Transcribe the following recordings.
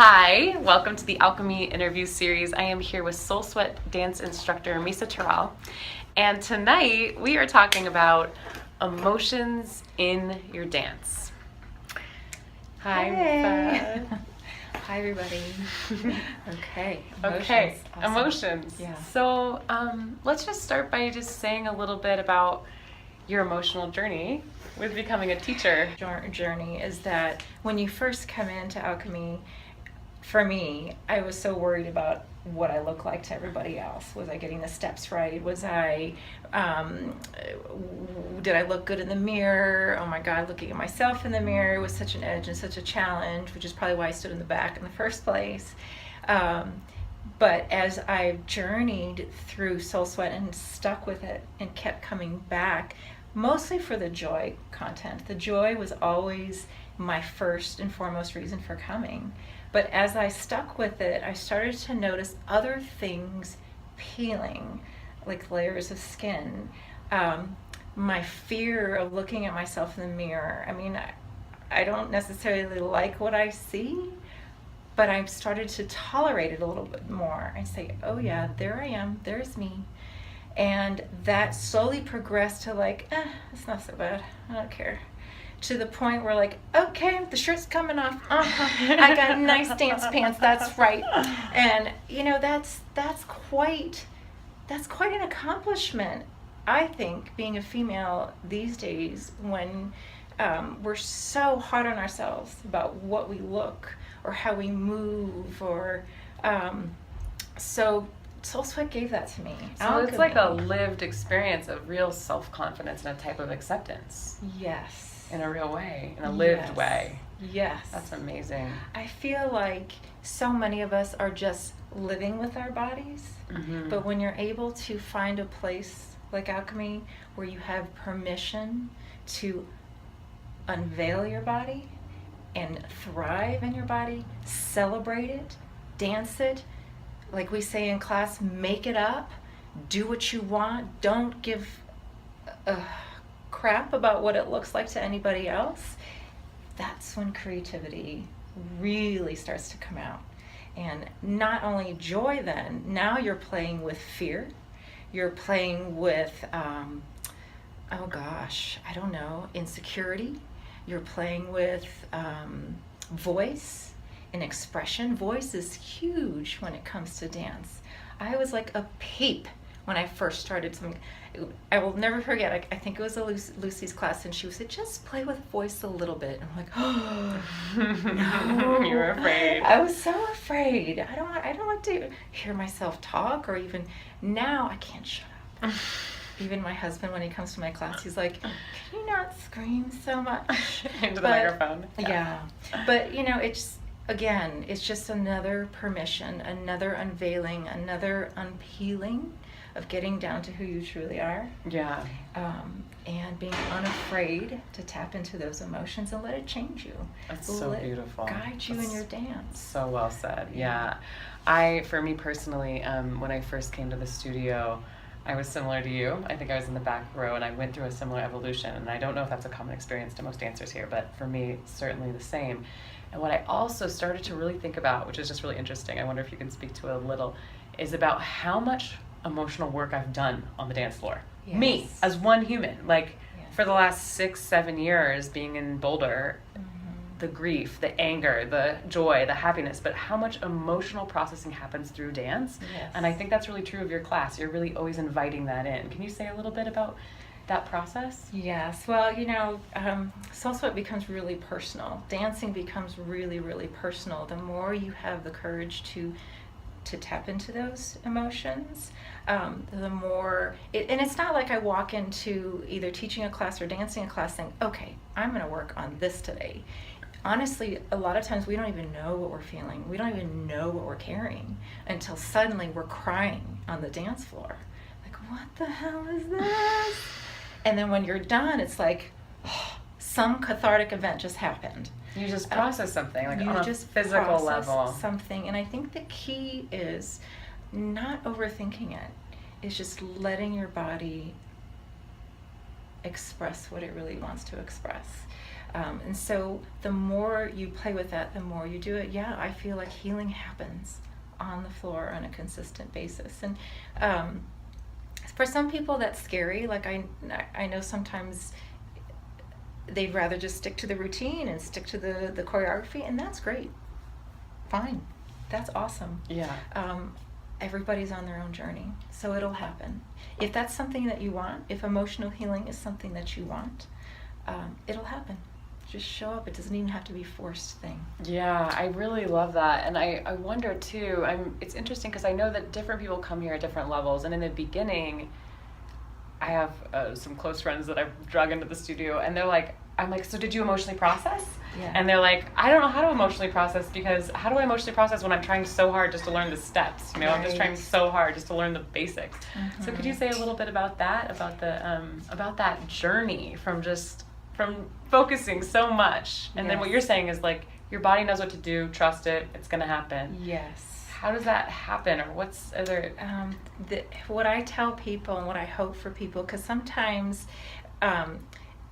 Hi, welcome to the Alchemy interview series. I am here with SoulSweat dance instructor Misa Terral, and tonight we are talking about emotions in your dance. Hi, hey. Hi, everybody. Okay. Emotions. Yeah. So let's just start by just saying a little bit about your emotional journey with becoming a teacher. Journey is that when you first come into Alchemy, for me, I was so worried about what I look like to everybody else. Was I getting the steps right? Was I, did I look good in the mirror? Oh my God, looking at myself in the mirror was such an edge and such a challenge, which is probably why I stood in the back in the first place. But as I've journeyed through SoulSweat and stuck with it and kept coming back, mostly for the joy content. The joy was always my first and foremost reason for coming. But as I stuck with it, I started to notice other things peeling, like layers of skin. My fear of looking at myself in the mirror. I mean, I don't necessarily like what I see, but I've started to tolerate it a little bit more and say, oh yeah, there I am, there's me. And that slowly progressed to like, it's not so bad, I don't care. To the point where like, okay, the shirt's coming off. I got nice dance pants. That's right. And you know, that's quite an accomplishment. I think being a female these days, when we're so hard on ourselves about what we look or how we move, or so SoulSweat gave that to me. So it's like a lived experience of real self-confidence and a type of acceptance. Yes. In a real way, in a lived way. Yes. That's amazing. I feel like so many of us are just living with our bodies, but when you're able to find a place like Alchemy where you have permission to unveil your body and thrive in your body, celebrate it, dance it, like we say in class, make it up, do what you want, don't give crap about what it looks like to anybody else. That's when creativity really starts to come out. And not only joy, then now you're playing with fear, you're playing with insecurity, you're playing with voice and expression. Voice is huge when it comes to dance. I was like a peep when I first started something. I will never forget, I think it was Lucy's class, and she would say, just play with voice a little bit. And I'm like, oh, no. You were afraid. I was so afraid. I don't like to hear myself talk, or even now I can't shut up. Even my husband, when he comes to my class, he's like, can you not scream so much? Into the microphone. Yeah. But, you know, it's just another permission, another unveiling, another unpeeling of getting down to who you truly are. Yeah. And being unafraid to tap into those emotions and let it change you. That's so beautiful. Guide you in your dance. So well said. Yeah. For me personally, when I first came to the studio, I was similar to you. I think I was in the back row, and I went through a similar evolution. And I don't know if that's a common experience to most dancers here, but for me, certainly the same. And what I also started to really think about, which is just really interesting, I wonder if you can speak to it a little, is about how much emotional work I've done on the dance floor. Yes. Me, as one human. For the last 6-7 years being in Boulder, the grief, the anger, the joy, the happiness, but how much emotional processing happens through dance. Yes. And I think that's really true of your class. You're really always inviting that in. Can you say a little bit about that process? Yes. Well, you know, SoulSweat becomes really personal. Dancing becomes really, really personal. The more you have the courage to tap into those emotions, the more and it's not like I walk into either teaching a class or dancing a class saying, okay, I'm going to work on this today. Honestly, a lot of times we don't even know what we're feeling. We don't even know what we're carrying until suddenly we're crying on the dance floor. Like, what the hell is this? And then when you're done, it's like, some cathartic event just happened. You just process something, like you on just a physical level. Something, and I think the key is not overthinking it. It's just letting your body express what it really wants to express. And so the more you play with that, the more you do it, yeah, I feel like healing happens on the floor on a consistent basis. And for some people that's scary. Like I know sometimes they'd rather just stick to the routine and stick to the choreography, and that's great. Fine. That's awesome. Yeah. Everybody's on their own journey, so it'll happen. If that's something that you want, if emotional healing is something that you want, it'll happen. Just show up. It doesn't even have to be a forced thing. Yeah, I really love that. And I wonder too, it's interesting because I know that different people come here at different levels. And in the beginning, I have some close friends that I've dragged into the studio, and I'm like, so did you emotionally process? Yeah. And they're like, I don't know how to emotionally process, because how do I emotionally process when I'm trying so hard just to learn the steps? You know, I'm just trying so hard just to learn the basics. Mm-hmm. So could you say a little bit about that, about that journey from focusing so much, and then what you're saying is like your body knows what to do, trust it, it's gonna happen. Yes. How does that happen, or what's other? What I tell people and what I hope for people, because sometimes,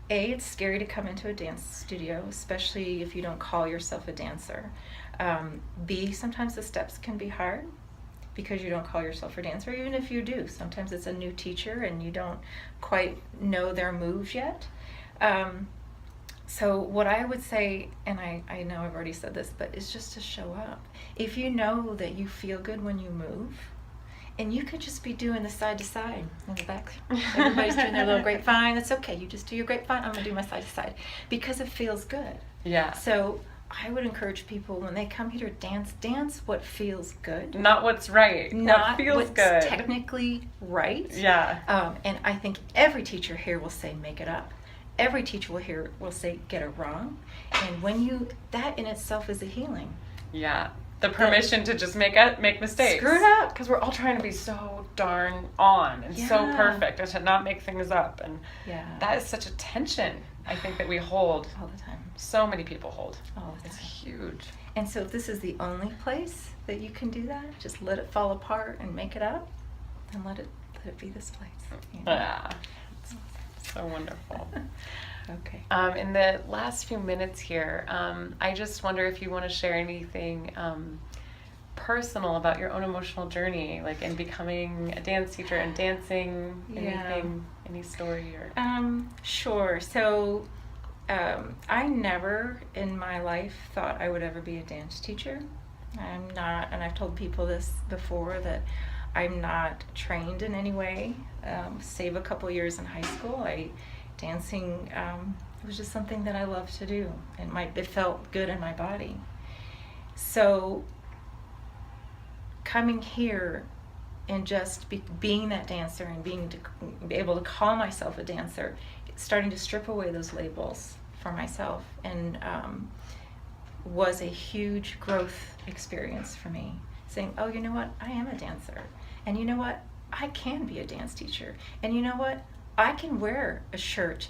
it's scary to come into a dance studio, especially if you don't call yourself a dancer. B, sometimes the steps can be hard because you don't call yourself a dancer, even if you do. Sometimes it's a new teacher and you don't quite know their moves yet. So what I would say, and I know I've already said this, but it's just to show up. If you know that you feel good when you move, and you could just be doing the side to side in the back. Everybody's doing their little grapevine. That's okay. You just do your grapevine. I'm going to do my side to side because it feels good. Yeah. So I would encourage people when they come here to dance what feels good. Not what's right. Not what feels what's good. Technically right. Yeah. And I think every teacher here will say make it up. Every teacher will say get it wrong. And that in itself is a healing. Yeah. The permission to just make mistakes. Screw it up. Because we're all trying to be so darn on and so perfect, and to not make things up. And that is such a tension, I think, that we hold. All the time. So many people hold. All the time. It's huge. And so if this is the only place that you can do that, just let it fall apart and make it up, and let it be this place. You know? Yeah. It's so wonderful. Okay. In the last few minutes here, I just wonder if you want to share anything personal about your own emotional journey, like in becoming a dance teacher and dancing, anything, any story or... Sure. So I never in my life thought I would ever be a dance teacher. I'm not, and I've told people this before, that I'm not trained in any way, save a couple years in high school. Dancing, it was just something that I loved to do, and it felt good in my body. So coming here and just being that dancer and being able to call myself a dancer, starting to strip away those labels for myself, and was a huge growth experience for me. Saying, oh, you know what, I am a dancer, and you know what, I can be a dance teacher, and you know what, I can wear a shirt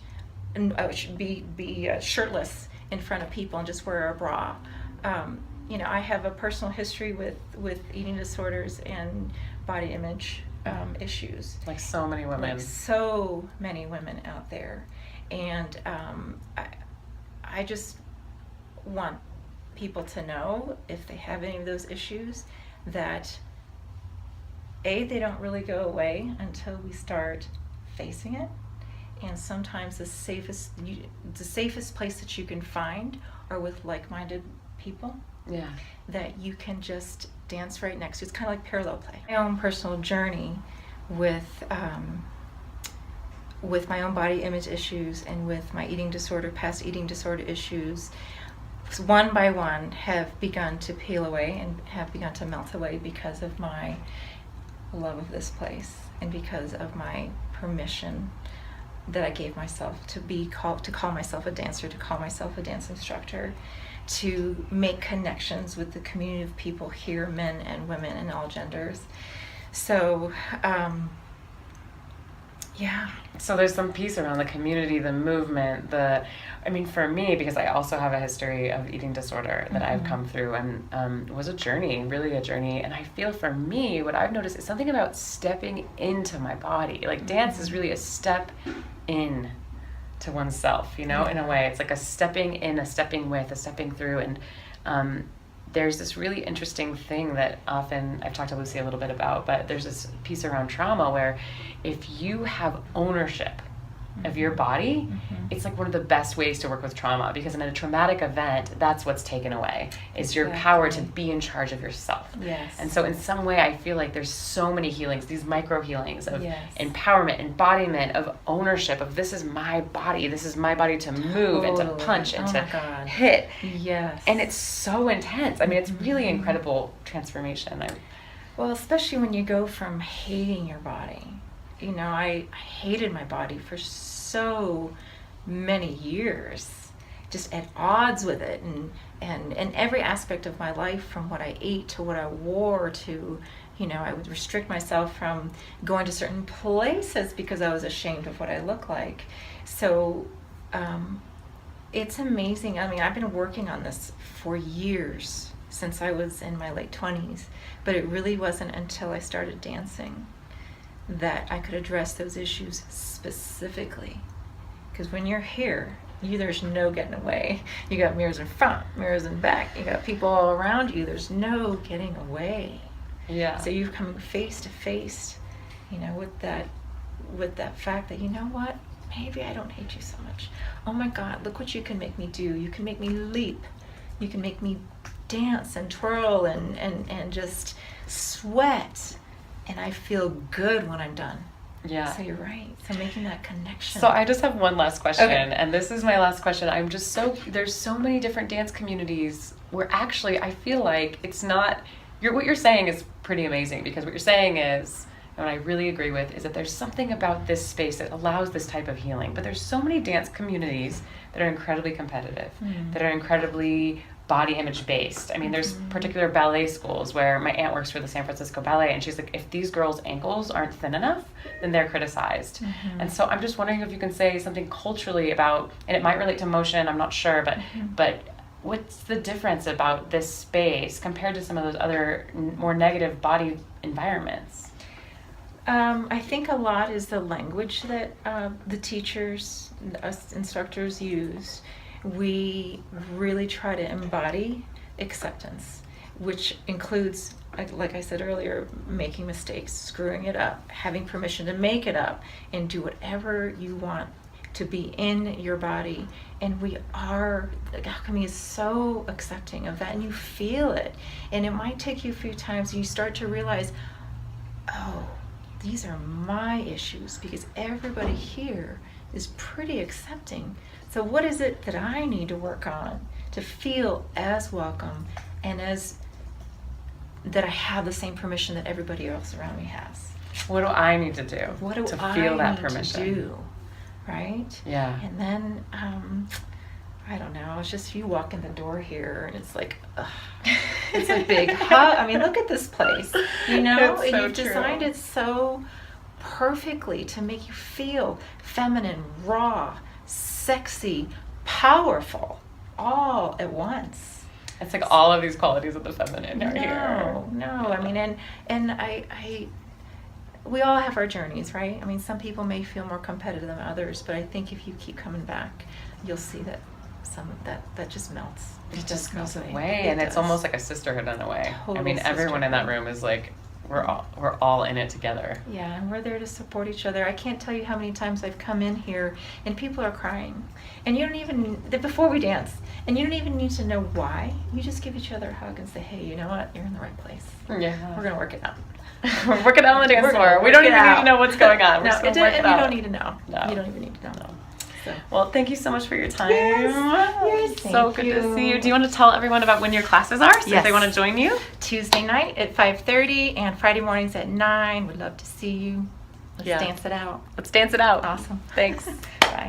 and be shirtless in front of people and just wear a bra. I have a personal history with eating disorders and body image issues. Like so many women. Like so many women out there. And I just want people to know, if they have any of those issues, that they don't really go away until we start facing it. And sometimes the safest place that you can find are with like-minded people. Yeah. That you can just dance right next to. It's kind of like parallel play. My own personal journey with my own body image issues and with my past eating disorder issues, one by one have begun to peel away and have begun to melt away because of my love of this place and because of my permission that I gave myself to call myself a dancer, to call myself a dance instructor, to make connections with the community of people here, men and women and all genders. So, So there's some piece around the community, the movement, for me, because I also have a history of eating disorder that I've come through, and it was really a journey. And I feel for me, what I've noticed is something about stepping into my body. Like dance is really a step in to oneself, you know, in a way. It's like a stepping in, a stepping with, a stepping through. And there's this really interesting thing that often I've talked to Lucy a little bit about, but there's this piece around trauma where if you have ownership of your body, it's like one of the best ways to work with trauma, because in a traumatic event, that's what's taken away, is your power to be in charge of yourself. Yes. And so in some way, I feel like there's so many healings, these micro healings of empowerment, embodiment, of ownership, of this is my body to move and to punch and to hit. Yes. And it's so intense. I mean, it's really incredible transformation. Well, especially when you go from hating your body. You know, I hated my body for so many years, just at odds with it, and every aspect of my life, from what I ate to what I wore to, you know, I would restrict myself from going to certain places because I was ashamed of what I look like. So it's amazing. I mean, I've been working on this for years, since I was in my late 20s, but it really wasn't until I started dancing that I could address those issues specifically. Because when you're here, there's no getting away. You got mirrors in front, mirrors in back, you got people all around you, there's no getting away. Yeah. So you're coming face to face, you know, with that fact that, you know what, maybe I don't hate you so much. Oh my God, look what you can make me do. You can make me leap. You can make me dance and twirl and just sweat. And I feel good when I'm done. Yeah. So you're right. So making that connection. So I just have one last question, and this is my last question. I'm just there's so many different dance communities where actually I feel like it's not, what you're saying is pretty amazing, because what you're saying is, and what I really agree with, is that there's something about this space that allows this type of healing. But there's so many dance communities that are incredibly competitive, that are incredibly body image based. I mean, there's particular ballet schools where my aunt works for the San Francisco Ballet, and she's like, if these girls' ankles aren't thin enough, then they're criticized. And so I'm just wondering if you can say something culturally about, and it might relate to motion, I'm not sure, but what's the difference about this space compared to some of those other more negative body environments? I think a lot is the language that the teachers, us instructors use. We really try to embody acceptance, which includes, like I said earlier, making mistakes, screwing it up, having permission to make it up, and do whatever you want to be in your body. And Alchemy is so accepting of that, and you feel it. And it might take you a few times, and you start to realize, oh, these are my issues, because everybody here is pretty accepting. So what is it that I need to work on to feel as welcome and as that I have the same permission that everybody else around me has? What do I need to do to feel that permission? To do, right? Yeah. And then I don't know. It's just you walk in the door here, and it's like, it's a big hug. I mean, look at this place. You know, It's so you've designed true. it so perfectly to make you feel feminine, raw, sexy, powerful, all at once. It's like all of these qualities of the feminine are here. No. I mean, and I we all have our journeys, right? I mean, some people may feel more competitive than others, but I think if you keep coming back, you'll see that some of that just melts. It just goes away, and it's almost like a sisterhood in a way. Total I mean, everyone in that room is like, we're all in it together. Yeah, and we're there to support each other. I can't tell you how many times I've come in here and people are crying, and you don't even, before we dance, and you don't even need to know why. You just give each other a hug and say, hey, you know what? You're in the right place. Yeah. We're going to work it out. We're working out on the dance floor. We don't even need to know what's going on. We're No, just going to work it you out. don't need to know. No. You don't even need to know. No. So. Well, thank you so much for your time. Yes, so good to see you. Do you want to tell everyone about when your classes are, so if they want to join you? Tuesday night at 5:30 and Friday mornings at 9. We'd love to see you. Let's dance it out. Let's dance it out. Awesome. Thanks. Bye.